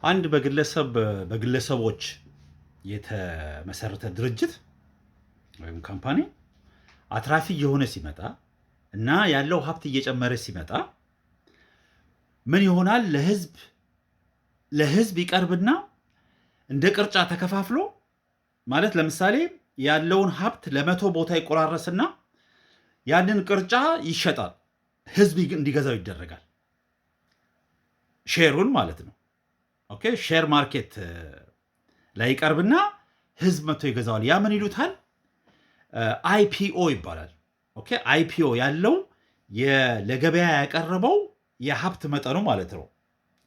አንድ በግለሰቦች የተመሰረተ ድርጅት ወይም ካምፓኒ አትራፊ የሆነ ሲመጣ እና ያለው ሀብት እየጨመረ ሲመጣ ምን ይሆናል? ለህዝብ ይቀርብና እንደ ቅርጫ ተከፋፍሎ ማለት ለምሳሌ ያለውን ሀብት ለመቶ ቦታ ይቆራረስና ያንን ቅርጫ ይሸጣል። ህዝብ እንዲገዛው ይደረጋል። ሼሩን ማለት ነው። ኦኬ፣ ሼር ማርኬት ላይ ይቀርብና ህዝብ መጥቶ ይገዛዋል። ያ ምን ይሉታል? አይፒኦ ይባላል። ኦኬ፣ አይፒኦ ያለው ለገበያ ያቀረበው የሀብት መጠኑ ማለት ነው።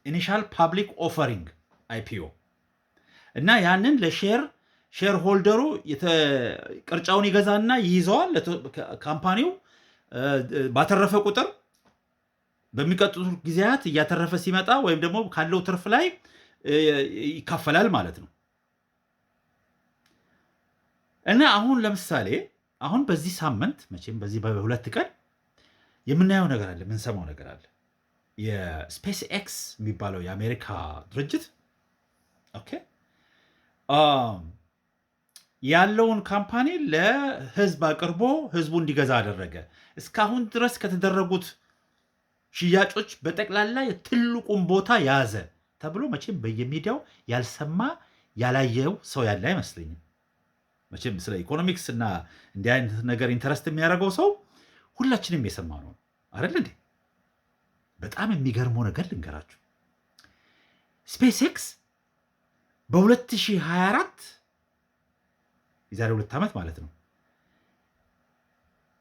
ኢኒሻል ፓብሊክ ኦፈሪንግ አይፒኦ። እና ያንን ሼር ሆልደሩ ቅርጫውን ይገዛና ይይዘዋል። ካምፓኒው ባተረፈ ቁጥር በሚቀጥሉት ጊዜያት እያተረፈ ሲመጣ ወይም ደግሞ ካለው ትርፍ ላይ ይካፈላል ማለት ነው። እና አሁን ለምሳሌ አሁን በዚህ ሳምንት መቼም በዚህ በሁለት ቀን የምናየው ነገር አለ፣ የምንሰማው ነገር አለ። የስፔስ ኤክስ የሚባለው የአሜሪካ ድርጅት ኦኬ ያለውን ካምፓኒ ለህዝብ አቅርቦ ህዝቡ እንዲገዛ አደረገ። እስካሁን ድረስ ከተደረጉት ሽያጮች በጠቅላላ ትልቁን ቦታ ያዘ ተብሎ መቼም በየሚዲያው ያልሰማ ያላየው ሰው ያለ አይመስለኝም። መቼም ስለ ኢኮኖሚክስ እና እንዲህ አይነት ነገር ኢንተረስት የሚያደርገው ሰው ሁላችንም የሰማ ነው አይደል እንዴ? በጣም የሚገርመው ነገር ልንገራችሁ። ስፔስ ኤክስ በ2024 የዛሬ 2 ዓመት ማለት ነው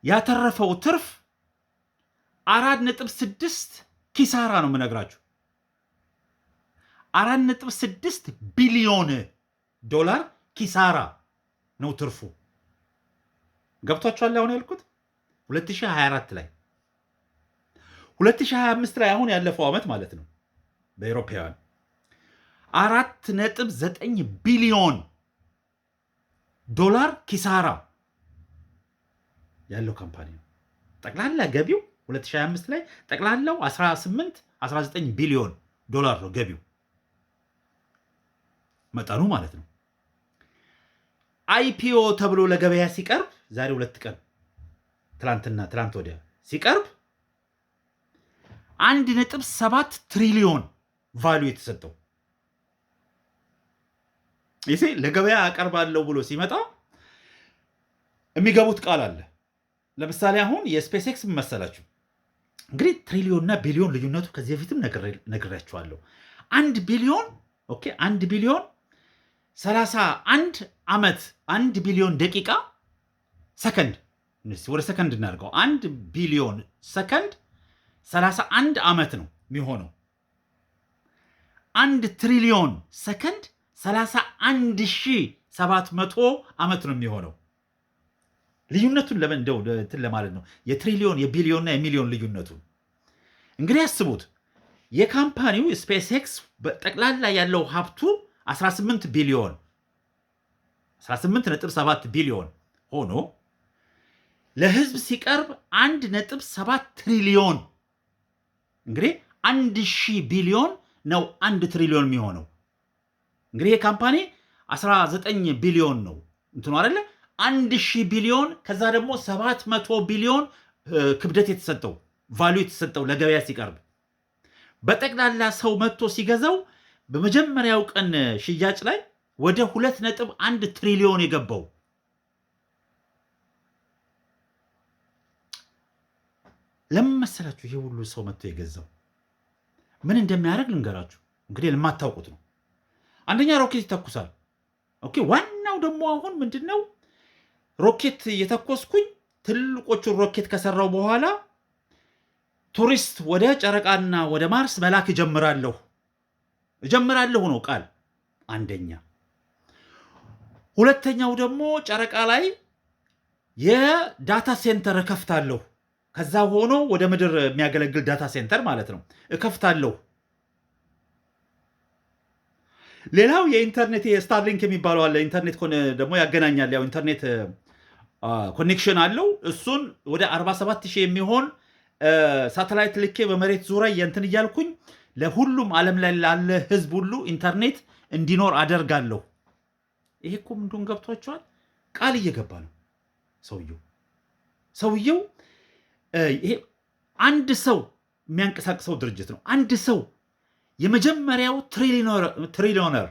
ያተረፈው ትርፍ 4.6 ኪሳራ ነው የምነግራችሁ። 4.6 ቢሊዮን ዶላር ኪሳራ ነው ትርፉ። ገብቷችኋል? አሁን ያልኩት 2024 ላይ 2025 ላይ አሁን ያለፈው ዓመት ማለት ነው በአውሮፓውያን 4.9 ቢሊዮን ዶላር ኪሳራ ያለው ካምፓኒ ነው። ጠቅላላ ገቢው 2025 ላይ ጠቅላላው 19 ቢሊዮን ዶላር ነው ገቢው መጠኑ ማለት ነው። አይፒኦ ተብሎ ለገበያ ሲቀርብ ዛሬ 2 ቀን ትላንት ወዲያ ሲቀርብ 1.7 ትሪሊዮን ቫልዩ የተሰጠው ይሄ ለገበያ አቀርባለሁ ብሎ ሲመጣ የሚገቡት ቃል አለ። ለምሳሌ አሁን የስፔስ ኤክስ መሰላችሁ እንግዲህ ትሪሊዮንና ቢሊዮን ልዩነቱ ከዚህ በፊትም ነግሬያችኋለሁ። 1 ቢሊዮን ኦኬ 1 ቢሊዮን 31 ዓመት 1 ቢሊዮን ደቂቃ ሰከንድ ወደ ሰከንድ እናድርገው። 1 ቢሊዮን ሰከንድ 31 ዓመት ነው የሚሆነው። 1 ትሪሊዮን ሰከንድ 31,700 ዓመት ነው የሚሆነው። ልዩነቱን ለምን እንደው እንትን ለማለት ነው የትሪሊዮን የቢሊዮንና የሚሊዮን ልዩነቱ። እንግዲህ ያስቡት የካምፓኒው ስፔስ ኤክስ በጠቅላላ ያለው ሀብቱ 18 ቢሊዮን 18.7 ቢሊዮን ሆኖ ለህዝብ ሲቀርብ 1.7 ትሪሊዮን እንግዲህ 1000 ቢሊዮን ነው 1 ትሪሊዮን የሚሆነው። እንግዲህ የካምፓኒ 19 ቢሊዮን ነው እንትኑ አይደለ 1000 ቢሊዮን ከዛ ደግሞ 700 ቢሊዮን ክብደት የተሰጠው ቫልዩ የተሰጠው ለገበያ ሲቀርብ በጠቅላላ ሰው መጥቶ ሲገዛው በመጀመሪያው ቀን ሽያጭ ላይ ወደ 2.1 ትሪሊዮን የገባው። ለምን መሰላችሁ ይሄ ሁሉ ሰው መጥቶ የገዛው? ምን እንደሚያደርግ ልንገራችሁ። እንግዲህ ለማታውቁት ነው። አንደኛ ሮኬት ይተኩሳል። ኦኬ፣ ዋናው ደግሞ አሁን ምንድነው ሮኬት የተኮስኩኝ ትልቆቹን ሮኬት ከሰራው በኋላ ቱሪስት ወደ ጨረቃና ወደ ማርስ መላክ እጀምራለሁ ነው ቃል አንደኛ። ሁለተኛው ደግሞ ጨረቃ ላይ የዳታ ሴንተር እከፍታለሁ። ከዛ ሆኖ ወደ ምድር የሚያገለግል ዳታ ሴንተር ማለት ነው እከፍታለሁ። ሌላው የኢንተርኔት የስታርሊንክ የሚባለው አለ። ኢንተርኔት ደግሞ ያገናኛል። ያው ኢንተርኔት ኮኔክሽን አለው። እሱን ወደ 47,000 የሚሆን ሳተላይት ልኬ በመሬት ዙሪያ የንትን እያልኩኝ ለሁሉም ዓለም ላይ ላለ ህዝብ ሁሉ ኢንተርኔት እንዲኖር አደርጋለሁ። ይሄ እኮ ምንድን ገብቷቸዋል? ቃል እየገባ ነው ሰውየው። ይሄ አንድ ሰው የሚያንቀሳቅሰው ድርጅት ነው። አንድ ሰው የመጀመሪያው ትሪሊዮነር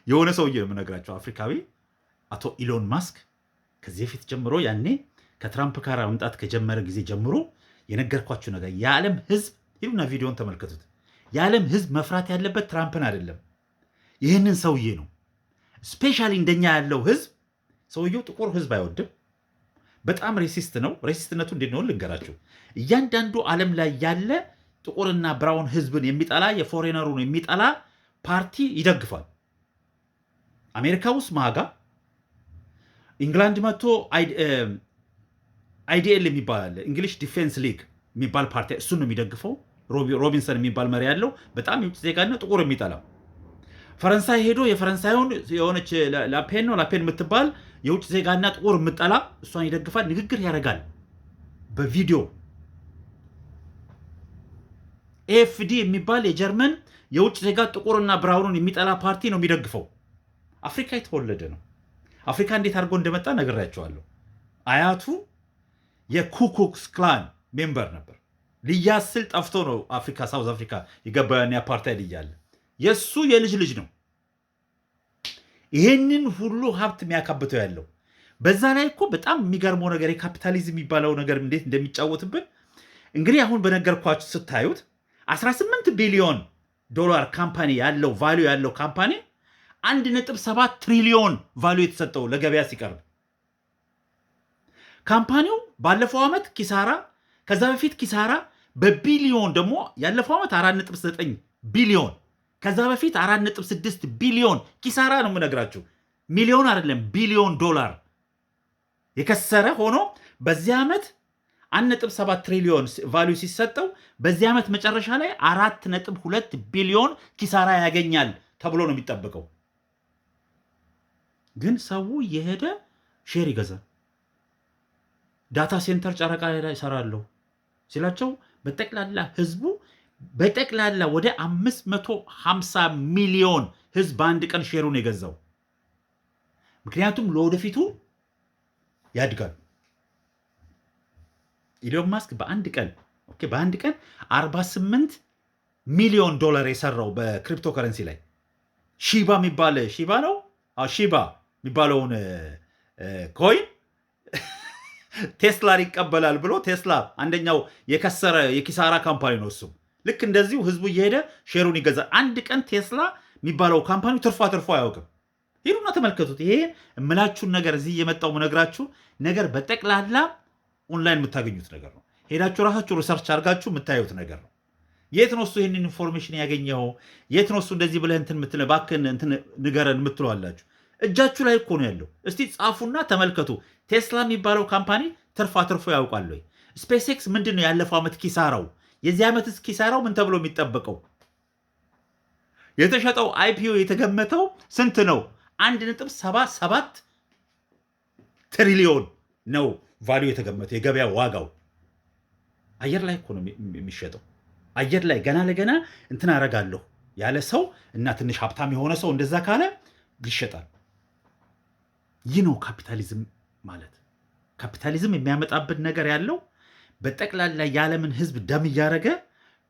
የሆነ ሰውዬ የምነግራቸው አፍሪካዊ አቶ ኢሎን ማስክ ከዚህ በፊት ጀምሮ ያኔ ከትራምፕ ጋር መምጣት ከጀመረ ጊዜ ጀምሮ የነገርኳችሁ ነገር የዓለም ህዝብ ይሉና ቪዲዮን ተመልከቱት። የዓለም ህዝብ መፍራት ያለበት ትራምፕን አይደለም፣ ይህንን ሰውዬ ነው። ስፔሻሊ እንደኛ ያለው ህዝብ ሰውየው ጥቁር ህዝብ አይወድም። በጣም ሬሲስት ነው። ሬሲስትነቱ እንዴት ነው ልንገራችሁ። እያንዳንዱ ዓለም ላይ ያለ ጥቁርና ብራውን ህዝብን የሚጠላ የፎሬነሩን የሚጠላ ፓርቲ ይደግፋል። አሜሪካ ውስጥ ማጋ፣ ኢንግላንድ መጥቶ አይዲኤል የሚባል አለ፣ እንግሊሽ ዲፌንስ ሊግ የሚባል ፓርቲ፣ እሱን ነው የሚደግፈው። ሮቢንሰን የሚባል መሪ ያለው በጣም የውጭ ዜጋና ጥቁር የሚጠላው። ፈረንሳይ ሄዶ የፈረንሳዩን የሆነች ላፔን የምትባል የውጭ ዜጋና ጥቁር የምጠላ እሷን ይደግፋል። ንግግር ያደርጋል በቪዲዮ። ኤኤፍዲ የሚባል የጀርመን የውጭ ዜጋ ጥቁርና ብራውኑን የሚጠላ ፓርቲ ነው የሚደግፈው። አፍሪካ የተወለደ ነው። አፍሪካ እንዴት አድርጎ እንደመጣ ነግሬያቸዋለሁ። አያቱ የኩኩክስ ክላን ሜምበር ነበር። ሊያስል ጠፍቶ ነው አፍሪካ ሳውዝ አፍሪካ የገባያን አፓርታይድ እያለ የእሱ የልጅ ልጅ ነው ይሄንን ሁሉ ሀብት የሚያካብተው ያለው። በዛ ላይ እኮ በጣም የሚገርመው ነገር የካፒታሊዝም የሚባለው ነገር እንዴት እንደሚጫወትብን እንግዲህ አሁን በነገርኳችሁ ስታዩት 18 ቢሊዮን ዶላር ካምፓኒ ያለው ቫሊዩ ያለው ካምፓኒ 1.7 ትሪሊዮን ቫሊዩ የተሰጠው ለገበያ ሲቀርብ ካምፓኒው ባለፈው ዓመት ኪሳራ፣ ከዛ በፊት ኪሳራ በቢሊዮን ደግሞ ያለፈው ዓመት 4.9 ቢሊዮን ከዛ በፊት 4.6 ቢሊዮን ኪሳራ ነው የምነግራችሁ። ሚሊዮን አይደለም ቢሊዮን ዶላር የከሰረ ሆኖ በዚህ ዓመት 1.7 ትሪሊዮን ቫልዩ ሲሰጠው በዚህ ዓመት መጨረሻ ላይ 4.2 ቢሊዮን ኪሳራ ያገኛል ተብሎ ነው የሚጠበቀው። ግን ሰው የሄደ ሼር ይገዛል። ዳታ ሴንተር ጨረቃ ላይ ይሰራለሁ ሲላቸው በጠቅላላ ህዝቡ በጠቅላላ ወደ 550 ሚሊዮን ህዝብ በአንድ ቀን ሼሩን የገዛው። ምክንያቱም ለወደፊቱ ያድጋል። ኢሎን ማስክ በአንድ ቀን 48 ሚሊዮን ዶላር የሰራው በክሪፕቶ ከረንሲ ላይ ሺባ የሚባለውን ኮይን ቴስላ ይቀበላል ብሎ ቴስላ አንደኛው የከሰረ የኪሳራ ካምፓኒ ነው እሱ። ልክ እንደዚሁ ህዝቡ እየሄደ ሼሩን ይገዛል። አንድ ቀን ቴስላ የሚባለው ካምፓኒ ትርፎ አያውቅም። ሄዱና ተመልከቱት። ይሄ እምላችሁን ነገር እዚህ እየመጣው ምነግራችሁ ነገር በጠቅላላ ኦንላይን የምታገኙት ነገር ነው። ሄዳችሁ ራሳችሁ ሪሰርች አድርጋችሁ የምታዩት ነገር ነው። የት ነው እሱ ይህንን ኢንፎርሜሽን ያገኘው? የት ነው እሱ እንደዚህ ብለህ እባክህን ንገረን የምትለዋላችሁ? እጃችሁ ላይ እኮ ነው ያለው። እስቲ ጻፉና ተመልከቱ። ቴስላ የሚባለው ካምፓኒ ትርፎ ያውቃል ወይ? ስፔስ ኤክስ ምንድን ነው ያለፈው ዓመት ኪሳራው? የዚህ ዓመትስ ኪሳራው ምን ተብሎ የሚጠበቀው? የተሸጠው አይፒኦ የተገመተው ስንት ነው? 1.77 ትሪሊዮን ነው ቫልዩ የተገመተው የገበያ ዋጋው። አየር ላይ እኮ ነው የሚሸጠው። አየር ላይ ገና ለገና እንትን አረጋለሁ ያለ ሰው እና ትንሽ ሀብታም የሆነ ሰው እንደዛ ካለ ይሸጣል። ይህ ነው ካፒታሊዝም ማለት። ካፒታሊዝም የሚያመጣብን ነገር ያለው በጠቅላላ የዓለምን ህዝብ ደም እያረገ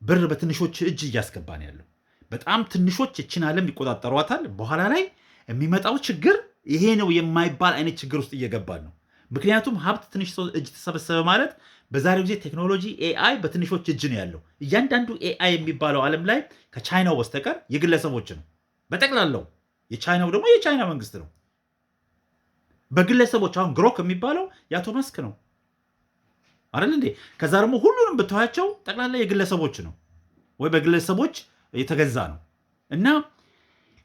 ብር በትንሾች እጅ እያስገባ ነው ያለው። በጣም ትንሾች እችን ዓለም ይቆጣጠሯታል። በኋላ ላይ የሚመጣው ችግር ይሄ ነው የማይባል አይነት ችግር ውስጥ እየገባን ነው። ምክንያቱም ሀብት ትንሽ ሰው እጅ ተሰበሰበ ማለት በዛሬው ጊዜ ቴክኖሎጂ ኤአይ በትንሾች እጅ ነው ያለው። እያንዳንዱ ኤአይ የሚባለው ዓለም ላይ ከቻይናው በስተቀር የግለሰቦች ነው በጠቅላላው። የቻይናው ደግሞ የቻይና መንግስት ነው በግለሰቦች። አሁን ግሮክ የሚባለው የአቶ መስክ ነው አይደል እንዴ? ከዛ ደግሞ ሁሉንም ብታያቸው ጠቅላላ የግለሰቦች ነው ወይ በግለሰቦች የተገዛ ነው። እና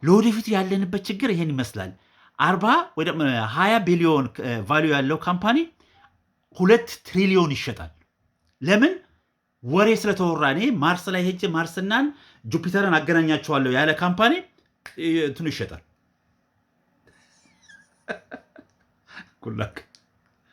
ለወደፊቱ ያለንበት ችግር ይሄን ይመስላል። 20 ቢሊዮን ቫልዩ ያለው ካምፓኒ 2 ትሪሊዮን ይሸጣል። ለምን? ወሬ ስለተወራ። እኔ ማርስ ላይ ሄጄ ማርስናን ጁፒተርን አገናኛቸዋለሁ ያለ ካምፓኒ እንትኑ ይሸጣል። ኩላክ